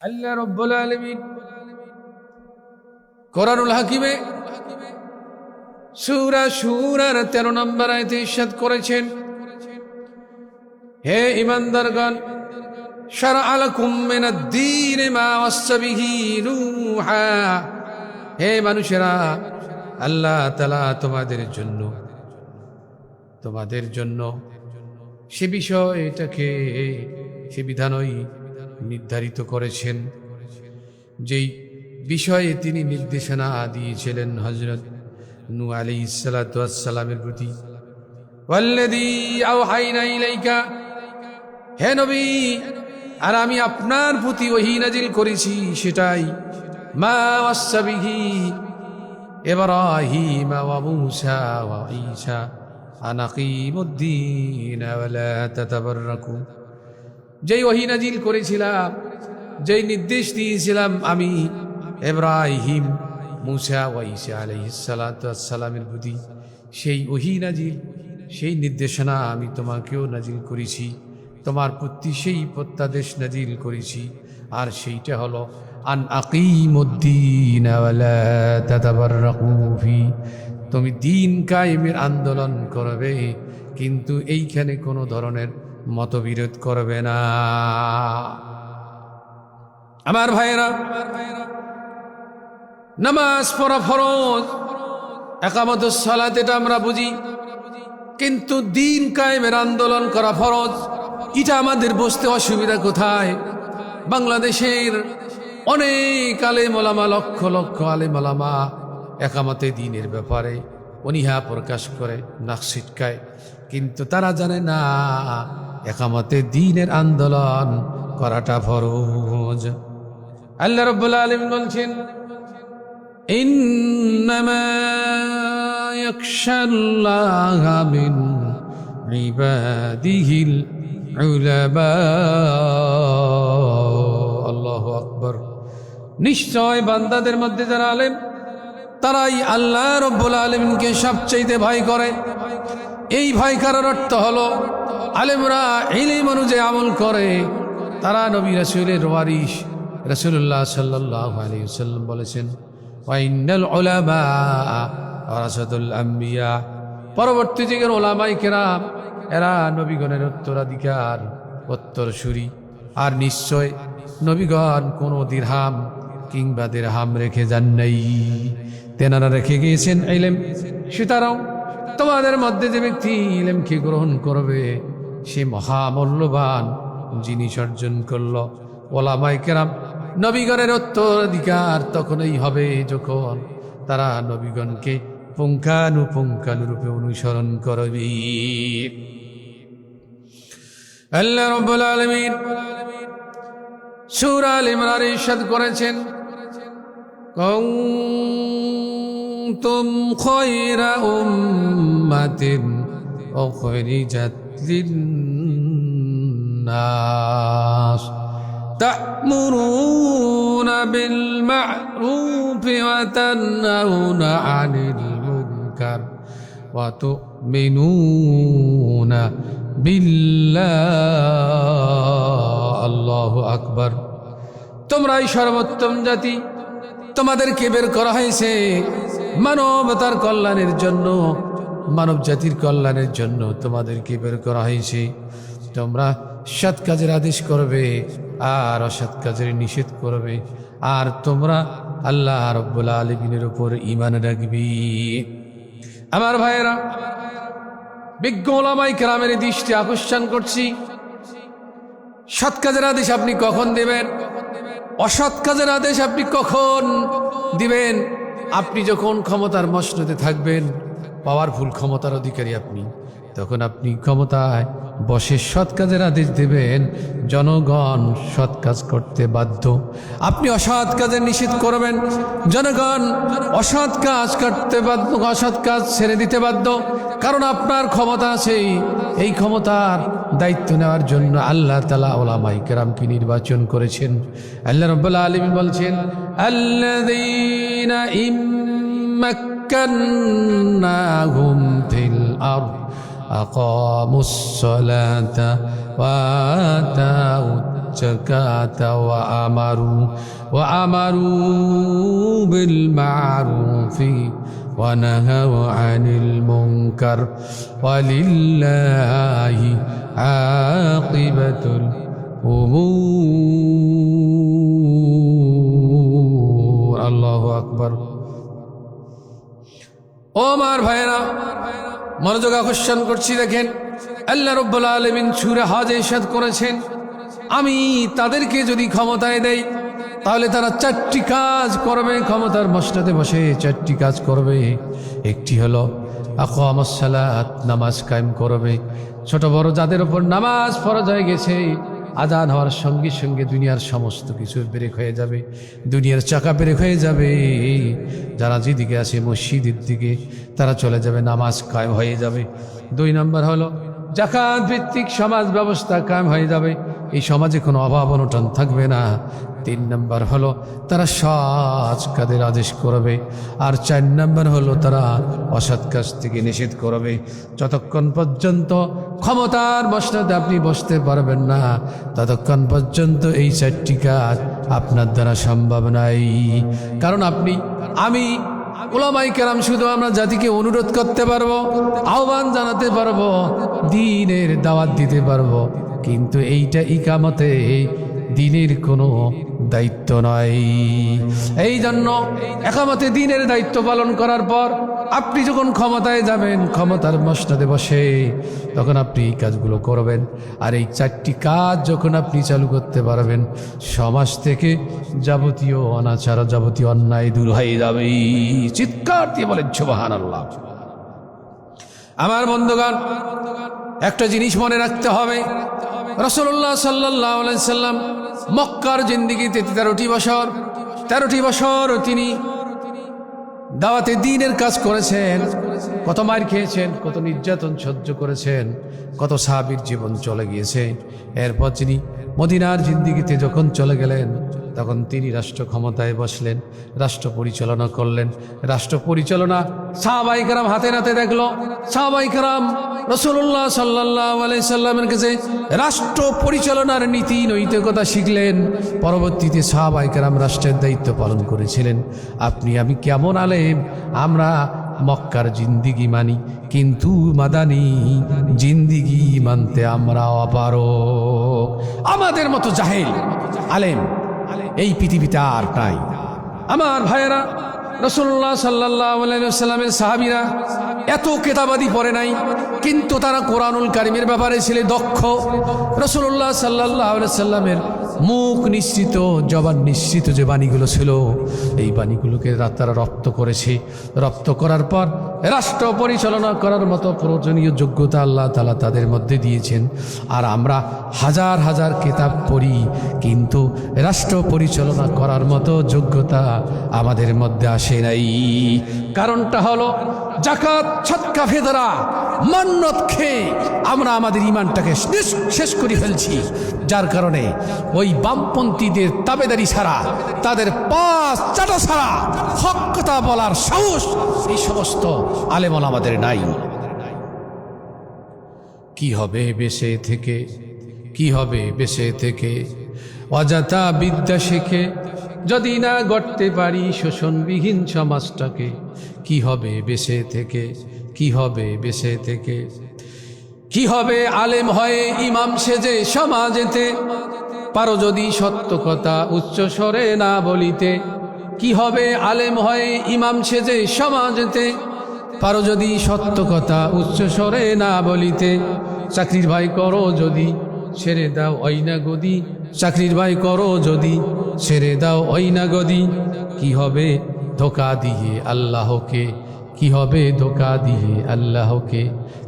আল্লাহ রাব্বুল আলামিন কোরআনুল হাকিমে সূরা শুরার 13 নম্বর আয়াতে ইরশাদ করেছেন, হে ঈমানদারগণ, শারআ লাকুম মিনাদ-দীন মা ওয়াসা বিহি নূহা, হে মানুষেরা, আল্লাহ তাআলা তোমাদের জন্য সে বিষয়টাকে, সে বিধানই নির্ধারিত করেছেন যেই বিষয়ে তিনি নির্দেশনা দিয়েছিলেন হযরত নূহ আলাইহিস সালাতু ওয়াস সালামের প্রতি। ওয়াল্লাযী আওহাইনা ইলাইকা, হে নবী, আর আমি আপনার প্রতি ওহী নাজিল করেছি সেটাই, মা ওয়াসা বিহি ইব্রাহিম ওয়া মূসা ওয়া ঈসা আন আকিমুদ্দীন ওয়া লা তাতাবাররাকু, যেই ওহী নাজিল করেছিলাম, যেই নির্দেশ দিয়েছিলাম আমি ইব্রাহিম, মূসা ও ঈসা আলাইহিস সালাতু ওয়াস সালামের প্রতি, সেই ওহী নাজিল, সেই নির্দেশনা আমি তোমাকেও নাজিল করেছি, তোমার প্রতি সেই প্রত্যাদেশ নাজিল করেছি। আর সেইটা হলো আন আকিমুদ্দীন ওয়া লা তাতাবাররাকু ফি, তুমি দ্বীন কায়েমের আন্দোলন করবে, কিন্তু এইখানে কোনো ধরনের মতবিরোধ করবে না। আমার ভাইয়েরা, নামাজ পড়া ফরজ, একামতুস সালাত এটা আমরা বুঝি, কিন্তু দ্বীন কায়েমের আন্দোলন করা ফরজ, এটা আমাদের বুঝতে অসুবিধা কোথায়? বাংলাদেশের অনেক আলেম ওলামা, লক্ষ লক্ষ আলেম ওলামা একামতে দ্বীনের ব্যাপারে অনীহা প্রকাশ করে, নাক ছিটকায়, কিন্তু তারা জানে না একামতে দ্বীনের আন্দোলন করাটা ফরজ। আল্লাহ রাব্বুল আলামিন বলছেন, ইন্নামা ইয়াখশাল্লাহা মিন ইবাদিহিল উলামা, আল্লাহু আকবার, নিশ্চয় বান্দাদের মধ্যে যারা আলেম তারাই আল্লাহ রাব্বুল আলামিনকে সবচেয়ে ভয় করে। এই ভয় করার অর্থ হলো আলেমরা ইলম অনুযায়ী আমল করে, তারা নবী রাসূলের ওয়ারিস। রাসূলুল্লাহ সাল্লাল্লাহু আলাইহি ওয়াসাল্লাম বলেছেন, ওয়া ইন্নাল উলামা ওয়ারাসাতুল আম্বিয়া, পরবর্তী যুগের ওলামায়ে কেরাম এরা নবীগণের উত্তরাধিকার, উত্তরসূরি। আর নিশ্চয় নবীগণ কোনো দিরহাম কিংবা দিরহাম রেখে যান নাই, তেনারা রেখে গিয়েছেন ইলম। সুতরাং তোমাদের মধ্যে যে ব্যক্তি ইলমকে গ্রহণ করবে সে মহামূল্যবান জিনিস অর্জন করল। ওলামায়ে কেরাম নবীগণের উত্তরাধিকার তখনই হবে যখন তারা নবীগণকে পুঙ্খানুপুঙ্খানুরূপে অনুসরণ করবে। আল্লাহ রাব্বুল আলামিন সূরা আল ইমরানে ইরশাদ করেছেন, কুনতুম খায়রা উম্মাতিন উখরিজাত লিন-নাস তা'মুরুনা বিল মা'রুফি ওয়া তানহাউনা আনিল মুনকার ওয়া তু'মিনুনা বিল্লাহ, আল্লাহু আকবার। তোমরাই সর্বোত্তম জাতি, তোমাদেরকে বের করা হয়েছে মানবতার কল্যাণের জন্য, মানব জাতির কল্যাণের জন্য তোমাদেরকে বের করা হয়েছে। তোমরা সৎ কাজের আদেশ করবে আর অসৎ কাজের নিষেধ করবে, আর তোমরা আল্লাহ রাব্বুল আলামিনের উপর ঈমান রাখবে। আমার ভাইয়েরা, বিজ্ঞ ওলামায়ে কেরামের দৃষ্টি আকর্ষণ করছি, সৎ কাজের আদেশ আপনি কখন দিবেন, অসৎ কাজের আদেশ আপনি কখন দিবেন? আপনি যখন ক্ষমতার মসনদে থাকবেন, পাওয়ারফুল ক্ষমতার অধিকারী আপনি, তখন আপনি ক্ষমতায় বসে সৎ কাজের আদেশ দেবেন, জনগণ সৎ কাজ করতে বাধ্য। আপনি অসৎ কাজের নিষেধ করবেন, জনগণ অসৎ কাজ করতে বাধ্য, অসৎ কাজ ছেড়ে দিতে বাধ্য, কারণ আপনার ক্ষমতা আছে। এই ক্ষমতার দায়িত্ব নেওয়ার জন্য আল্লাহ তাআলা উলামায়ে কেরামকে নির্বাচন করেছেন। আল্লাহ রাব্বুল আলামিন বলছেন, আল্লাযীনা ইম্মাক্কান্নাহুম ফিল আরদ আকামুস সালাতা ওয়া আতাউত الزكاة وأمروا بالمعروف ونهوا عن المنكر ولله عاقبة الأمور الله أكبر ওমার ভাইরা মনোযোগ আকর্ষণ করছি দেখেন আল্লাহ রাব্বুল আলামিন সূরা হজে ইরশাদ করেছেন আমি তাদেরকে যদি ক্ষমতায় দেই তাহলে তারা চারটি কাজ করবে ক্ষমতার মসনদে বসে চারটি কাজ করবে একটি হলো আকামাস সালাত নামাজ কায়েম করবে ছোট বড় যাদের উপর নামাজ ফরজ হয়ে গেছে আজান হওয়ার সঙ্গে সঙ্গে দুনিয়ার সমস্ত কিছু ব্রেক হয়ে যাবে দুনিয়ার চাকা ব্রেক হয়ে যাবে যারা যেদিকে আসে মসজিদের দিকে তারা চলে যাবে নামাজ কায়েম হয়ে যাবে দুই নম্বর হলো জাকাত ভিত্তিক সমাজ ব্যবস্থা কায়েম হয়ে যাবে এই সমাজে কোনো অভাব অনটন থাকবে না তিন নম্বর হলো তারা সৎ কাজের আদেশ করবে আর চার নম্বর হলো তারা অসৎ কাজ থেকে নিষেধ করবে যতক্ষণ পর্যন্ত ক্ষমতার মসনদে আপনি বসতে পারবেন না ততক্ষণ পর্যন্ত এই চারটি কাজ আপনার দ্বারা সম্ভব নাই কারণ আমি উলামায়ে কেরাম শুধু আমরা জাতিকে অনুরোধ করতে পারবো আহ্বান জানাতে পারবো দ্বীনের দাওয়াত দিতে পারবো কিন্তু এইটা ইকামতে দ্বীনের কোনো দায়িত্ব নয় এই জন্য ইকামতে দ্বীনের দায়িত্ব পালন করার পর আপনি যখন ক্ষমতায় যাবেন ক্ষমতার মসনদে বসে তখন আপনি এই কাজগুলো করবেন আর এই চারটি কাজ যখন আপনি চালু করতে পারবেন সমাজ থেকে যাবতীয় অনাচার যাবতীয় অন্যায় দূর হয়ে যাবে চিৎকার দিয়ে বলেন সুবহানাল্লাহ আমার বন্ধুগণ একটা জিনিস মনে রাখতে হবে রাসূলুল্লাহ সাল্লাল্লাহু আলাইহি সাল্লাম মক্কার জিন্দেগিতে 13টি বছর তিনি দাওয়াতে দ্বীনের কাজ করেছেন কত মার খেয়েছেন কত নির্যাতন সহ্য করেছেন কত সাহাবীর জীবন চলে গিয়েছে এরপর তিনি মদিনার জিন্দেগিতে যখন চলে গেলেন তখন তিনি রাষ্ট্র ক্ষমতায় বসলেন রাষ্ট্র পরিচালনা করলেন রাষ্ট্র পরিচালনা সাহাবায়ে কেরাম হাতে নাতে দেখলো সাহাবায়ে কেরাম রাসূলুল্লাহ সাল্লাল্লাহু আলাইহি সাল্লামের কাছে রাষ্ট্র পরিচালনার নীতি নৈতিকতা শিখলেন পরবর্তীতে সাহাবায়ে কেরাম রাষ্ট্রের দায়িত্ব পালন করেছিলেন আপনি আমি কেমন আলেম আমরা মক্কার জিন্দিগি মানি কিন্তু মাদানী জিন্দিগি মানতে আমরা অপারগ আমাদের মতো জাহেল আলেম এই পৃথিবীতে আর নাই আমার ভাইয়েরা রাসূলুল্লাহ সাল্লাল্লাহু আলাইহি ওয়াসাল্লামের সাহাবীরা এত কিতাবাদি পড়ে নাই কিন্তু তারা কোরআনুল কারীমের ব্যাপারে ছিল দক্ষ রাসূলুল্লাহ সাল্লাল্লাহু আলাইহি ওয়াসাল্লামের মুখ নিশ্চিত জবান নিশ্চিত যে বাণীগুলো ছিল এই বাণীগুলোকে তারা রপ্ত করেছে রপ্ত করার পর রাষ্ট্র পরিচালনা করার মতো প্রয়োজনীয় যোগ্যতা আল্লাহ তাআলা তাদের মধ্যে দিয়েছেন আর আমরা হাজার হাজার কিতাব পড়ি কিন্তু রাষ্ট্র পরিচালনা করার মতো যোগ্যতা আমাদের মধ্যে আসে নাই কারণটা হলো জাকাত সদকা ফিতরা মান্নত খেয়ে আমরা আমাদের ঈমানটাকে শেষ করে ফেলছি যার কারণে ওই বামপন্থীদের তাবেদারি ছাড়া তাদের পাঁচ চাটা ছাড়া হক কথা বলার সাহস এই সমস্ত আলেম ওলামাদের নাই কি হবে বেঁচে থেকে কি হবে বেঁচে থেকে অযথা বিদ্যা শিখে যদি না গড়তে পারি শোষণবিহীন সমাজটাকে কি হবে বেঁচে থেকে কি হবে বেঁচে থেকে কি হবে আলেম হয়ে ইমাম সেজে সমাজেতে পারো যদি সত্য কথা উচ্চ স্বরে না বলিতে কি হবে আলেম হয়ে ইমাম সেজে সমাজেতে পারো যদি সত্য কথা উচ্চ স্বরে না বলিতে চাকরির ভাই করো যদি ছেড়ে দাও অইনা গদি চাকরির ভাই করো যদি ছেড়ে দাও অইনা গদি কি হবে ধোঁকা দিয়ে আল্লাহকে কি হবে ধোঁকা দিয়ে আল্লাহকে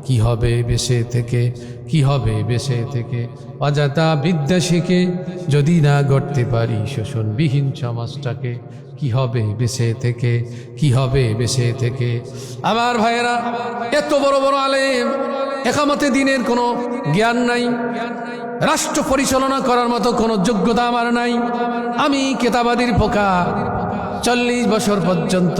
কি হবে বেঁচে থেকে কি হবে বেঁচে থেকে অযথা বিদ্যা শিখে যদি না গড়তে পারি শোষণবিহীন সমাজটাকে কি হবে বেঁচে থেকে কি হবে বেঁচে থেকে আমার ভাইয়েরা এত বড় বড় আলেম ইকামতে দ্বীনের কোনো জ্ঞান নাই রাষ্ট্র পরিচালনা করার মতো কোনো যোগ্যতা আমার নাই আমি কিতাবাদির পোকা 40 বছর পর্যন্ত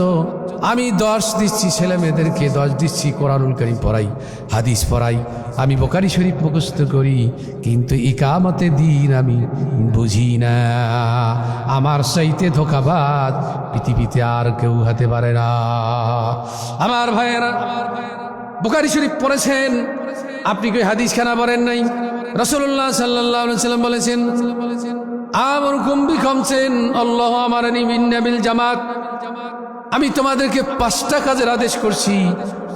আমি 10 দিচ্ছি ছেলে মেয়েদেরকে, 10 দিচ্ছি কোরআনুল কারীম পড়াই, হাদিস পড়াই, আমি বুখারী শরীফ মুখস্থ করি, কিন্তু ইকামতে দিন আমি বুঝি না। আমার চাইতে ধোঁকাবাজ পৃথিবীতে আর কেউ হতে পারে না। আমার ভাইয়েরা, বুখারী শরীফ পড়েছেন, আপনি কি হাদিস খানা পড়েন নাই? রাসূলুল্লাহ সাল্লাল্লাহু আলাইহি ওয়াসাল্লাম বলেছেন, আমরুকুম বিখামসিন আল্লাহু আমারানি বিল জামাত। আমি তোমাদেরকে 5টা কাজের আদেশ করছি,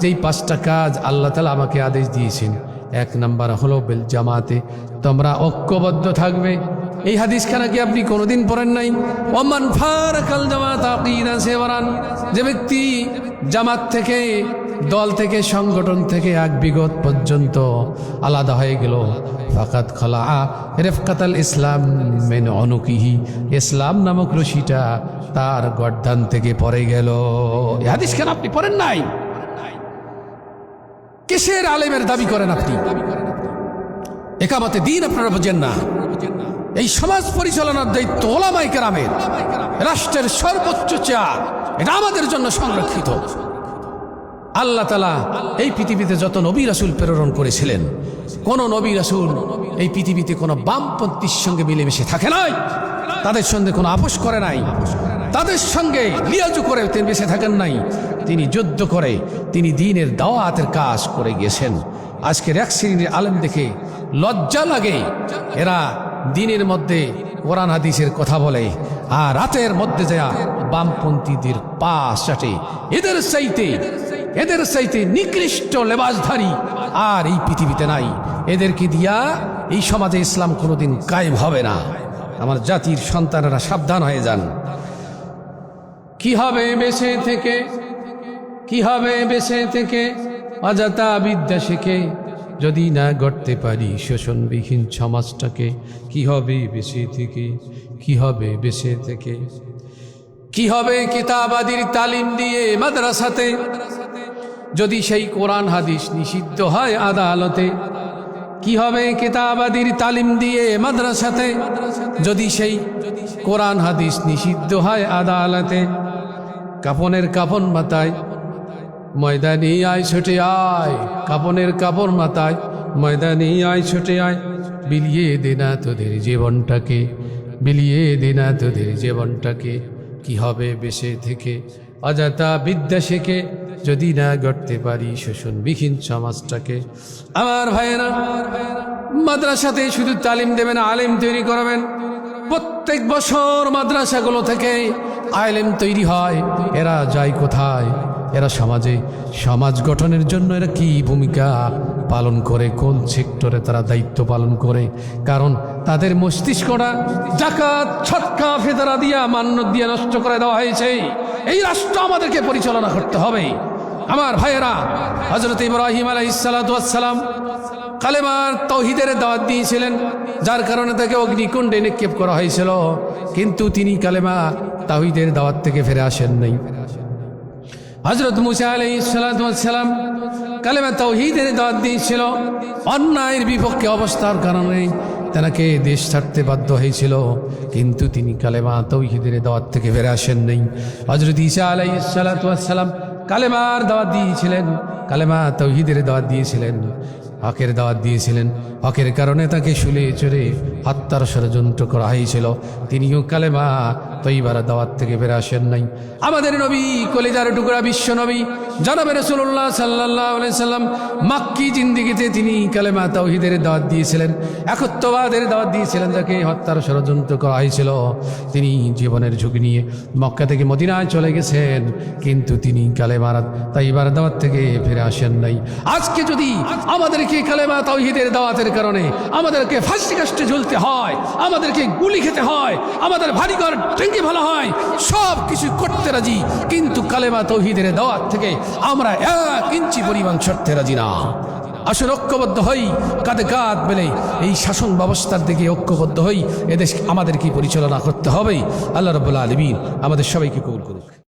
যেই 5টা কাজ আল্লাহ তাআলা আমাকে আদেশ দিয়েছেন। 1 নাম্বার হলো বিল জামাতে, তোমরা ঐক্যবদ্ধ থাকবে। এই হাদিস খানা কি আপনি কোনোদিন পড়েন নাই? ওমান ফারাকাল জামাত আকিদা সেওয়ারান, যে ব্যক্তি জামাত থেকে, দল থেকে, সংগঠন থেকে 1 বিগত পর্যন্ত আলাদা হয়ে গেল, ফাকাত খলা রেফকাতাল ইসলাম মিন উনুকিহি, ইসলাম নামক রশিটা তার গর্দান থেকে পড়ে গেল। এই হাদিস কেন আপনি পড়েন নাই? কিসের আলেমের দাবি করেন আপনি? ইকামতে দ্বীন আপনারা বোঝেন না। এই সমাজ পরিচালনার দায়িত্ব উলামায়ে কেরামের, রাষ্ট্রের সর্বোচ্চ চেয়ার, এটা আমাদের জন্য সংরক্ষিত। আল্লাহ তাআলা এই পৃথিবীতে যত নবী রাসূল প্রেরণ করেছিলেন, কোন নবী রাসূল এই পৃথিবীতে কোনো বামপন্থীর সঙ্গে মিলেমিশে থাকে নাই, তাদের সঙ্গে কোনো আপোষ করে নাই, তাদের সঙ্গে লিয়াজু করে তিনি বেঁচে থাকেন নাই। তিনি যুদ্ধ করে তিনি দ্বীনের দাওয়াতের কাজ করে গিয়েছেন। আজকের এক শ্রেণীর আলেম দেখে লজ্জা লাগে, এরা দ্বীনের মধ্যে কোরআন হাদিসের কথা বলে আর রাতের মধ্যে যা বামপন্থীদের পাশ চাটে। এদের চাইতে নিকৃষ্ট লেবাসধারী আর এই পৃথিবীতে নাই। এদেরকে দিয়া এই সমাজে ইসলাম কোনোদিন কায়েম হবে না। আমার জাতির সন্তানেরা সাবধান হয়ে যান। কি হবে বেঁচে থেকে, কি হবে বেঁচে থেকে অযথা বিদ্যা শিখে, যদি না গড়তে পারি শোষণবিহীন সমাজটাকে? কি হবে বেঁচে থেকে, কি হবে বেঁচে থেকে? কি হবে কিতাবাদির তালিম দিয়ে মাদ্রাসাতে, যদি সেই কোরআন হাদিস নিষিদ্ধ হয় আদালতে? কি হবে কিতাবাদির তালিম দিয়ে মাদ্রাসাতে, যদি সেই কোরআন হাদিস নিষিদ্ধ হয় আদালতে? কাফনের কাফন মাথায় ময়দানে আয় ছুটে আয়, কাফনের কাপড় মাথায় ময়দানে আয় ছুটে আয়, বিলিয়ে দে না তোদের জীবনটাকে, বিলিয়ে দে না তোদের জীবনটাকে। কি হবে বেঁচে থেকে অযথা বিদ্যা শেখে, যদি না গড়তে পারি শোষণবিহীন সমাজটাকে? আমার ভাইয়েরা, মাদ্রাসাতে শুধু তালিম দেবেন, আলেম তৈরি করবেন। প্রত্যেক বছর মাদ্রাসাগুলো থেকে আলেম তৈরি হয়। এরা যায় কোথায়? এরা সমাজ গঠনের জন্য এরা কি ভূমিকা পালন করে, কোন সেক্টরে তারা দায়িত্ব পালন করে? কারণ তাদের মস্তিষ্কটা জাকাত, ছটকা, ফেতরা দিয়া, মান্নত দিয়া নষ্ট করে দেওয়া হয়েছে। এই রাষ্ট্র আমাদেরকে পরিচালনা করতে হবে। আমার ভাইয়েরা, হযরত ইব্রাহিম আলাইহিস সালাতু ওয়াস সালাম কালেমার তাওহীদের দাওয়াত দিয়েছিলেন, যার কারণে তাকে অগ্নিকুণ্ডে নিক্ষেপ করা হয়েছিল, কিন্তু তিনি কালেমা তাওহীদের দাওয়াত থেকে ফিরে আসেন নাই। হযরত মুসা আলাইহিস সালাতু ওয়াস সালাম কালেমা তাওহীদের দাওয়াত দিয়েছিল, অন্যায়ের বিপক্ষে অবস্থার কারণে তাকে দেশ ছাড়তে বাধ্য হয়েছিল, কিন্তু তিনি কালেমা তাওহীদের দাওয়াত থেকে ফিরে আসেন নাই। হযরত ঈসা আলাইহিস সালাতু ওয়াস সালাম কালেমার দাওয়াত দিয়েছিলেন, কালেমা তাওহীদের দাওয়াত দিয়েছিলেন, হকের দাওয়াত দিয়েছিলেন। হকের কারণে তাকে শুলে চড়ে হত্যার ষড়যন্ত্র করা হয়েছিল, তিনিও কালেমা তৈবার দাওয়াত থেকে বের আসেন নাই। আমাদের নবী, কলিজার টুকরা বিশ্ব নবী জনাবে রাসূলুল্লাহ সাল্লাল্লাহু আলাইহি সাল্লাম মাক্কি জিন্দেগিতে তিনি কালেমা তাওহীদের দাওয়াত দিয়েছিলেন, একত্ববাদের দাওয়াত দিয়েছিলেন, যাকে হত্যার ষড়যন্ত্র করা হয়েছিল। তিনি জীবনের ঝুঁকি নিয়ে মক্কা থেকে মদিনায় চলে গেছেন, কিন্তু তিনি কালেমার তৈবার দাওয়াত থেকে ফিরে আসেন নাই। আজকে যদি আমাদেরকে কালেমা তাওহীদের দাওয়াতের কারণে আমাদেরকে ফাঁসি কাষ্টে ঝুলতে হয়, আমাদেরকে গুলি খেতে হয়, আমাদের ভারীঘর ট্যাঙ্কি ভালো হয়, সব কিছু করতে রাজি, কিন্তু কালেমা তাওহীদের দাওয়াত থেকে আমরা 1 ইঞ্চি পরিমাণ সরতে রাজি না। আসলে ঐক্যবদ্ধ হই, কাঁধে কাঁধ মেলে এই শাসন ব্যবস্থার দিকে ঐক্যবদ্ধ হই। এদেশ আমাদেরকে পরিচালনা করতে হবে। আল্লাহ রাব্বুল আলামিন আমাদের সবাইকে কবুল করুক।